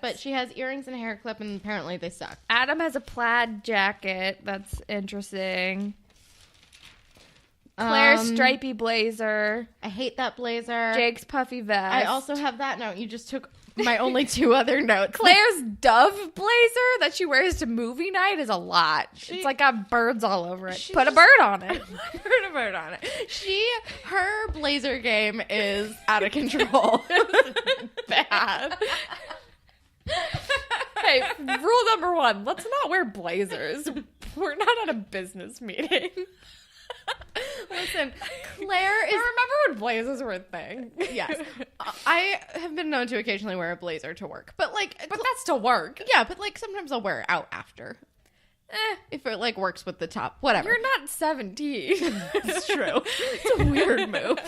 But she has earrings and a hair clip, and apparently they suck. Adam has a plaid jacket. That's interesting. Claire's stripy blazer. I hate that blazer. Jake's puffy vest. I also have that note. You just took my only 2 other notes. Claire's dove blazer that she wears to movie night is a lot. It's like got birds all over it. Put a bird on it. Put a bird on it. Her blazer game is out of control. Bad. Hey, rule number 1, let's not wear blazers. We're not at a business meeting. Listen, Claire is... I remember when blazers were a thing. Yes. I have been known to occasionally wear a blazer to work. But that's to work. Yeah, but sometimes I'll wear it out after. If it works with the top. Whatever. You're not 17. It's true. It's a weird move.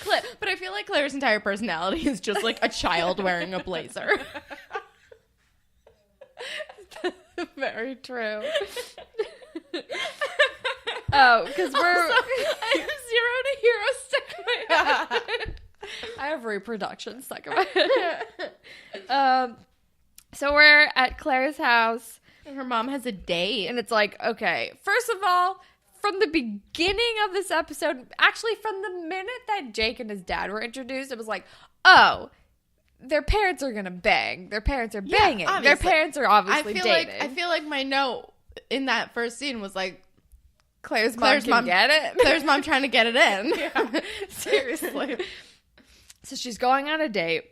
But I feel like Claire's entire personality is just a child wearing a blazer. Very true. Oh, because I have 0 to hero stuck in my head. I have reproduction stuck in my head. So we're at Claire's house. And her mom has a date. And it's okay, first of all, from the beginning of this episode, actually from the minute that Jake and his dad were introduced, it was their parents are going to bang. Their parents are banging. Obviously. Their parents are obviously dating. I feel like my note in that first scene was Claire's mom can get it. Claire's mom trying to get it in. Yeah, seriously. So she's going on a date.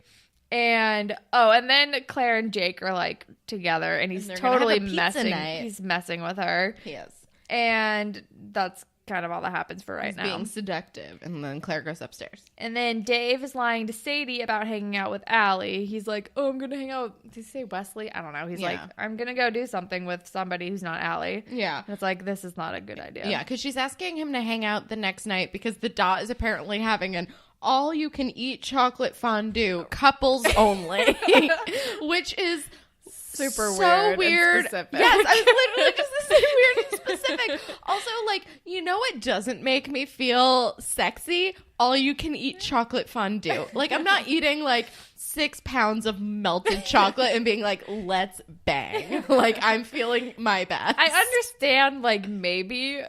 And then Claire and Jake are together, and he's totally messing. He's messing with her. He is. And that's kind of all that happens for right now. Being seductive, and then Claire goes upstairs. And then Dave is lying to Sadie about hanging out with Allie. He's like, "Oh, I'm gonna hang out with," did he say Wesley? I don't know. He's like, "I'm gonna go do something with somebody who's not Allie." Yeah. And it's this is not a good idea. Yeah, because she's asking him to hang out the next night because the Dot is apparently having an all-you-can-eat chocolate fondue, couples only, which is super weird. And specific. Yes, I was literally just to say weird and specific. Also, what doesn't make me feel sexy? All you can eat chocolate fondue. I'm not eating 6 pounds of melted chocolate and being let's bang. I'm feeling my best. I understand maybe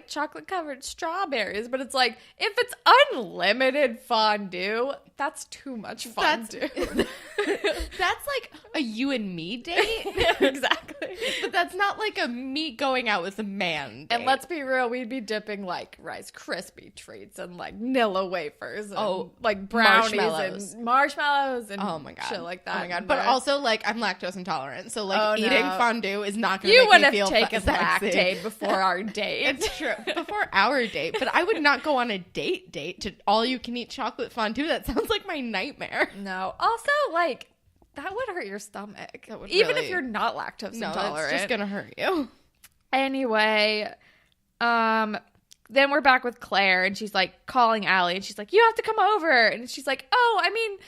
chocolate covered strawberries, but it's if it's unlimited fondue, that's too much fondue. That's a you and me date. Exactly. But that's not a me going out with a man date. And let's be real, we'd be dipping Rice Krispie treats and Nilla wafers and brownies and marshmallows and oh my god, shit like that. Oh my god. But also I'm lactose intolerant, so eating fondue is not going to make me feel You would have taken sexy. Lactaid before our date. It's true. Before our date, but I would not go on a date to all you can eat chocolate fondue. That sounds like my nightmare. No. Also that would hurt your stomach. Even if you're not lactose intolerant. It's just going to hurt you. Anyway, then we're back with Claire, and she's calling Allie, and she's like, "You have to come over." And she's like, "Oh, I mean,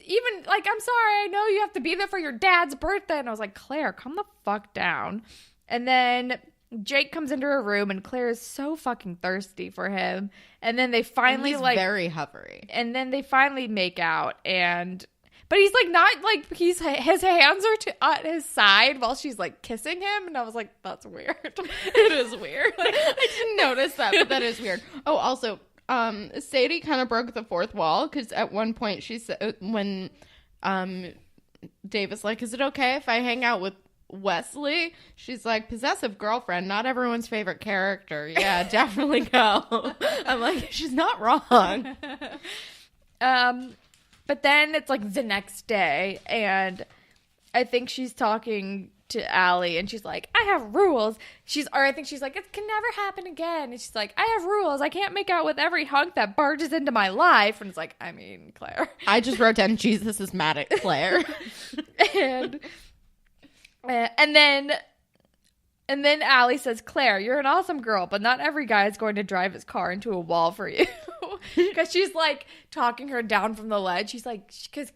even I'm sorry, I know you have to be there for your dad's birthday." And I was like, "Claire, calm the fuck down." And then Jake comes into her room, and Claire is so fucking thirsty for him. And then they finally and he's very hovery. And then they finally make out, but he's not his hands are at his side while she's kissing him, and I was like, that's weird. It is weird. I didn't notice that, but that is weird. Oh, also, Sadie kind of broke the fourth wall because at one point she said when Dave is like, "Is it okay if I hang out with Wesley?" She's like, "Possessive girlfriend, not everyone's favorite character." Yeah, definitely go. I'm like, she's not wrong. But then it's the next day, and I think she's talking to Allie, and she's like, "I have rules." I think she's like, "It can never happen again." And she's like, "I have rules. I can't make out with every hunk that barges into my life." And it's like, I mean, Claire. I just wrote down, Jesus is mad at Claire. And then Allie says, "Claire, you're an awesome girl, but not every guy is going to drive his car into a wall for you." because she's like talking her down from the ledge. She's like, because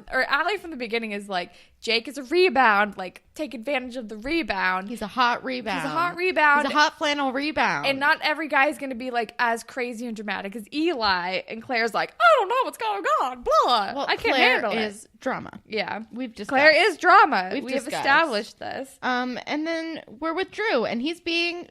Allie from the beginning is like, Jake is a rebound, like take advantage of the rebound. He's a hot rebound. He's a hot rebound. He's a hot flannel rebound. And not every guy is going to be like as crazy and dramatic as Eli. And Claire's like, I don't know what's going on. Blah. Well, I can't Claire handle it. is drama. Yeah. We've discussed. Claire is drama. We've have discussed. established this. And then we're with Drew, and he's freaking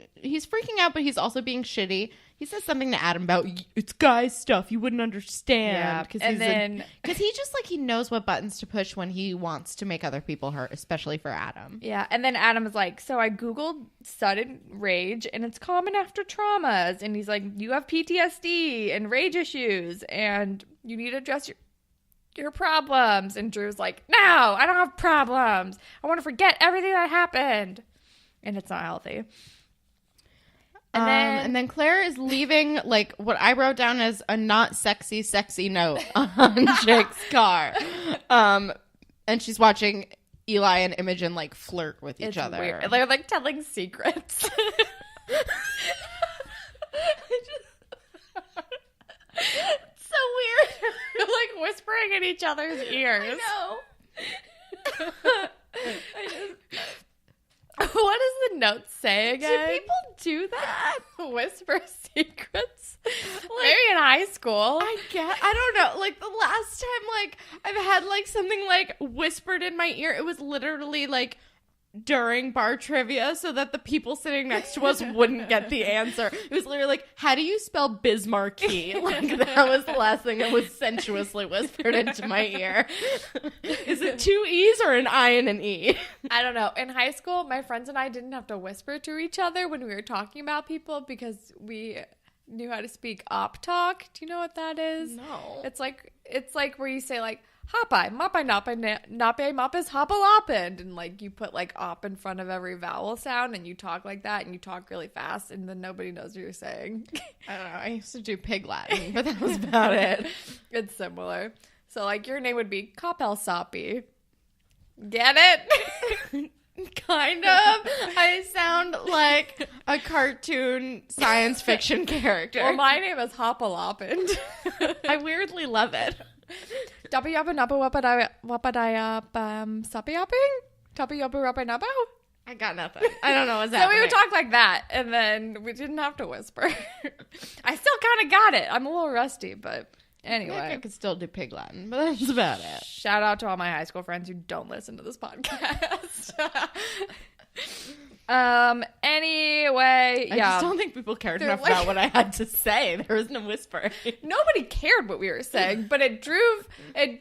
out, but he's also being shitty. He says something to Adam about, it's guy stuff, you wouldn't understand. Yeah, because he just like, he knows what buttons to push when he wants to make other people hurt, especially for Adam. Yeah, and then Adam is like, so I Googled sudden rage, and it's common after traumas. And he's like, you have PTSD and rage issues, and you need to address your problems. And Drew's like, no, I don't have problems. I want to forget everything that happened. And it's not healthy. And then Claire is leaving, like, what I wrote down as a not sexy note on Jake's car. And she's watching Eli and Imogen, like, flirt with each other. Weird. They're, like, telling secrets. It's so weird. They're, like, whispering in each other's ears. I know. What does the note say again? Do people do that? Whisper secrets? Maybe in high school. I don't know. Like, the last time, like, I've had, like, something, like, whispered in my ear, it was literally, like, during bar trivia so that the people sitting next to us wouldn't get the answer. It was literally like, how do you spell Bismarcky? Like, that was the last thing that was sensuously whispered into my ear. Is it 2 E's or an I and an E? I don't know. In high school, my friends and I didn't have to whisper to each other when we were talking about people because we knew how to speak op talk. Do you know what that is? No. It's like where you say like, Hopai, Mopai, Nape, Mop is Hopalopin. And like you put like op in front of every vowel sound and you talk like that and you talk really fast and then nobody knows what you're saying. I don't know. I used to do pig Latin, but that was about it. It's similar. So like your name would be Copel Soppy. Get it? Kind of. I sound like a cartoon science fiction character. Well, my name is Hopalopin. I weirdly love it. Dabba yabba nabba wapadaya sappy yapping? Tabba yabba rabba nabba? I got nothing. I don't know what's So happening. we would talk like that, and then we didn't have to whisper. I still kind of got it. I'm a little rusty, but anyway. I could still do pig Latin, but that's about it. Shout out to all my high school friends who don't listen to this podcast. Anyway, I yeah. just don't think people cared They're enough like- about what I had to say. There was no whispering. Nobody cared what we were saying, but it drove. We've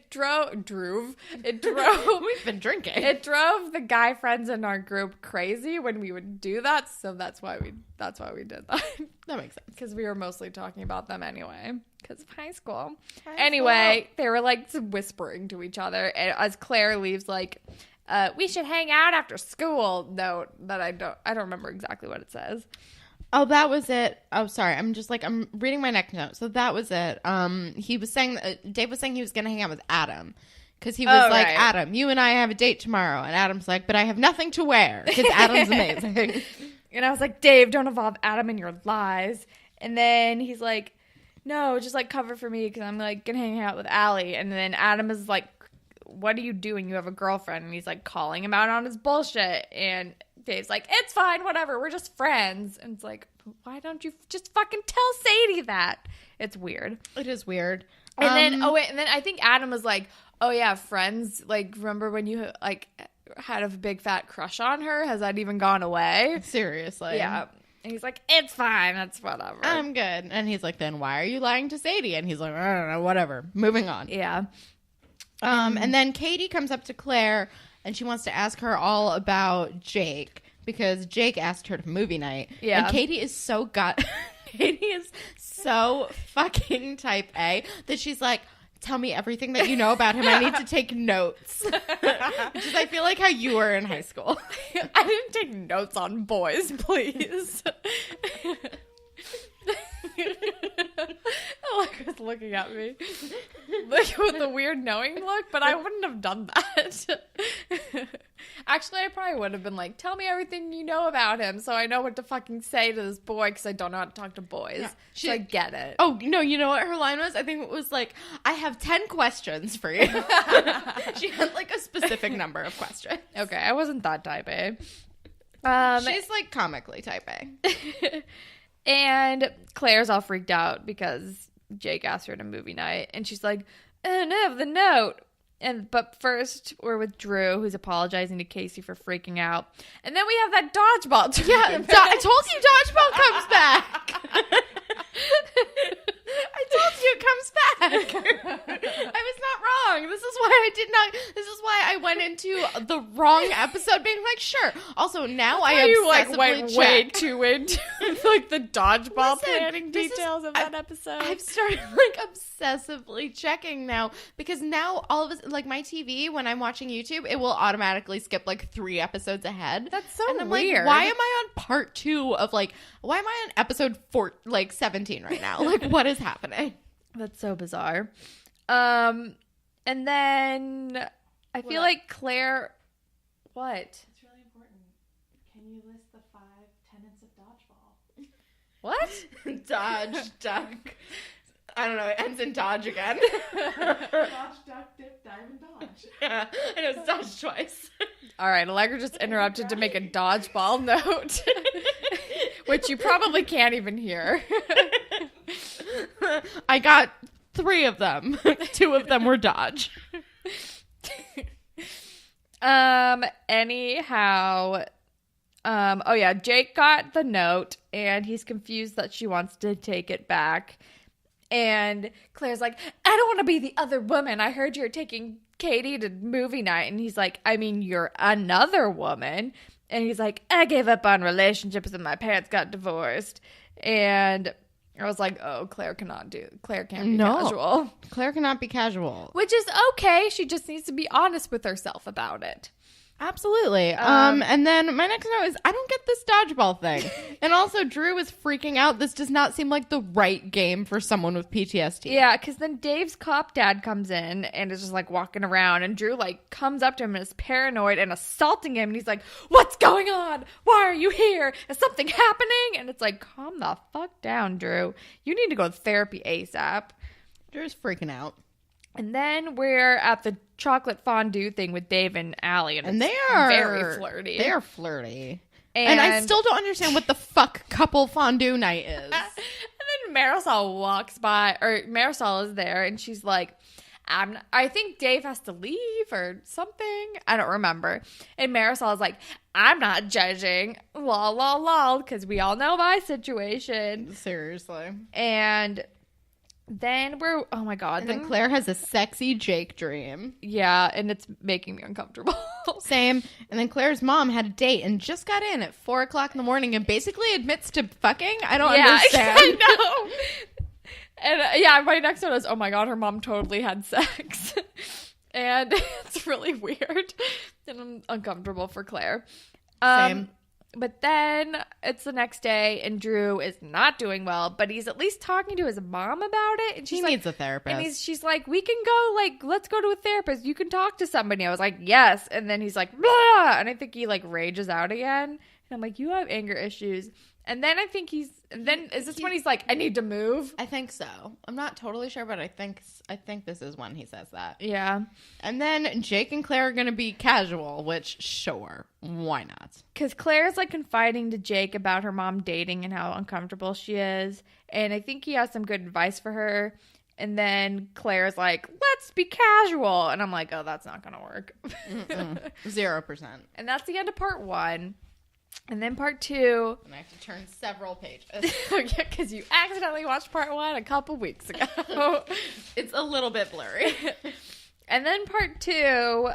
been drinking. It drove the guy friends in our group crazy when we would do that. So that's why we did that. That makes sense. Because we were mostly talking about them anyway. Because of high school. High Anyway, they were like whispering to each other. And as Claire leaves, like, we should hang out after school. Note that I don't remember exactly what it says. Oh, that was it. Oh, sorry. I'm reading my next note. So that was it. He was saying, Dave was saying he was going to hang out with Adam. Because he was like, right. Adam, you and I have a date tomorrow. And Adam's like, but I have nothing to wear. Because Adam's amazing. And I was like, Dave, don't involve Adam in your lies. And then he's like, no, just like cover for me because I'm like going to hang out with Allie. And then Adam is like, what are you doing? You have a girlfriend. And he's like calling him out on his bullshit. And Dave's like, it's fine, whatever. We're just friends. And it's like, why don't you just fucking tell Sadie that? It's weird. It is weird. And then I think Adam was like, oh yeah, friends. Like, remember when you like had a big fat crush on her? Has that even gone away? Seriously. Yeah. And he's like, it's fine. That's whatever. I'm good. And he's like, then why are you lying to Sadie? And he's like, I don't know, whatever. Moving on. Yeah. And then Katie comes up to Claire and she wants to ask her all about Jake because Jake asked her to movie night. Yeah. And Katie is so Katie is so fucking type A that she's like, tell me everything that you know about him. I need to take notes. Which is, I feel like how you were in high school. I didn't take notes on boys, please. Alec was looking at me like with a weird knowing look, but I wouldn't have done that. Actually, I probably would have been like, tell me everything you know about him so I know what to fucking say to this boy because I don't know how to talk to boys. Yeah. So I get it. Oh, no, you know what her line was? I think it was like, I have 10 questions for you. She had like a specific number of questions. Okay, I wasn't that type A. She's like comically type A. And Claire's all freaked out because Jake asked her to movie night. And she's like, oh no, the note. But first, we're with Drew, who's apologizing to Casey for freaking out. And then we have that dodgeball. Yeah, I told you dodgeball comes back. I told you it comes back. I was not wrong. This is why I went into the wrong episode being like, sure. Also, now I obsessively went way too into like the dodgeball planning details of that episode. I've started like obsessively checking now because now all of us, like my TV, when I'm watching YouTube, it will automatically skip like 3 episodes ahead. That's so and I'm weird. Like, why am I on part 2 of like, why am I on episode 17 right now? Like, what is happening? That's so bizarre. And then I feel like Claire. What? It's really important. Can you list the 5 tenets of dodgeball? What? Dodge, duck. I don't know. It ends in dodge again. Dodge, duck, dip, dive, and dodge. Yeah, I know it's dodge twice. All right, Allegra just interrupted to make a dodgeball note, which you probably can't even hear. I got 3 of them. 2 of them were dodge. Anyhow, oh yeah, Jake got the note and he's confused that she wants to take it back. And Claire's like, I don't want to be the other woman. I heard you're taking Katie to movie night. And he's like, I mean, you're another woman. And he's like, I gave up on relationships and my parents got divorced. And I was like, oh, Claire can't be casual. Claire cannot be casual. Which is okay. She just needs to be honest with herself about it. Absolutely. And then my next note is, I don't get this dodgeball thing. And also, Drew is freaking out. This does not seem like the right game for someone with PTSD. Yeah, because then Dave's cop dad comes in and is just like walking around, and Drew like comes up to him and is paranoid and assaulting him. And he's like, what's going on? Why are you here? Is something happening? And it's like, calm the fuck down, Drew. You need to go to therapy ASAP. Drew's freaking out. And then we're at the chocolate fondue thing with Dave and Allie. And they are very flirty. They are flirty. And I still don't understand what the fuck couple fondue night is. And then Marisol walks by, or Marisol is there, and she's like, I think Dave has to leave or something. I don't remember. And Marisol is like, I'm not judging. Lol, lol, lol. Because we all know my situation. Seriously. And then oh my God. And then Claire has a sexy Jake dream. Yeah, and it's making me uncomfortable. Same. And then Claire's mom had a date and just got in at 4 o'clock in the morning and basically admits to fucking. I don't understand. I know. And my next note is, oh my God, her mom totally had sex. And it's really weird. And I'm uncomfortable for Claire. Same. But then it's the next day, and Drew is not doing well, but he's at least talking to his mom about it. And she needs a therapist. And she's like, we can go, like, let's go to a therapist. You can talk to somebody. I was like, yes. And then he's like, blah! And I think he, like, rages out again. And I'm like, you have anger issues. And then I think is this when he's like, I need to move? I think so. I'm not totally sure, but I think this is when he says that. Yeah. And then Jake and Claire are going to be casual, which, sure, why not? Because Claire's like confiding to Jake about her mom dating and how uncomfortable she is. And I think he has some good advice for her. And then Claire's like, let's be casual. And I'm like, oh, that's not going to work. 0%. And that's the end of part 1. And then part 2. And I have to turn several pages. Yeah, because you accidentally watched part 1 a couple weeks ago. It's a little bit blurry. And then part 2,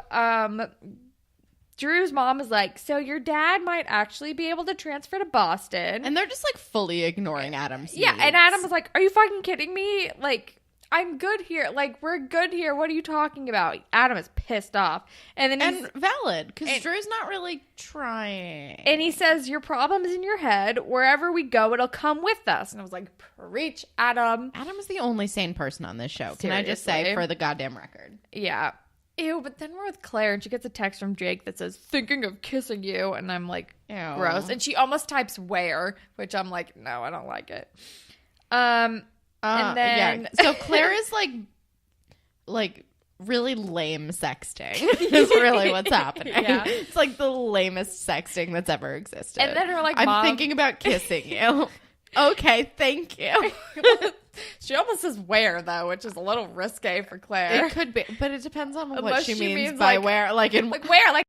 Drew's mom is like, so your dad might actually be able to transfer to Boston. And they're just like fully ignoring Adam's Yeah, needs. and Adam was like, are you fucking kidding me? Like, I'm good here. Like, we're good here. What are you talking about? Adam is pissed off. And then valid, because Drew's not really trying. And he says, your problem is in your head. Wherever we go, it'll come with us. And I was like, preach, Adam. Adam is the only sane person on this show. Seriously. Can I just say, for the goddamn record? Yeah. Ew, but then we're with Claire and she gets a text from Jake that says, thinking of kissing you. And I'm like, Ew. gross. And she almost types where, which I'm like, no, I don't like it. And then. Yeah. So Claire is like really lame sexting is really what's happening. Yeah. It's like the lamest sexting that's ever existed. And then her like, I'm mom. thinking about kissing you. Okay, thank you. She almost says where, though, which is a little risque for Claire. It could be, but it depends on what Unless she she means means, by like- where. Like in Like, where? Like,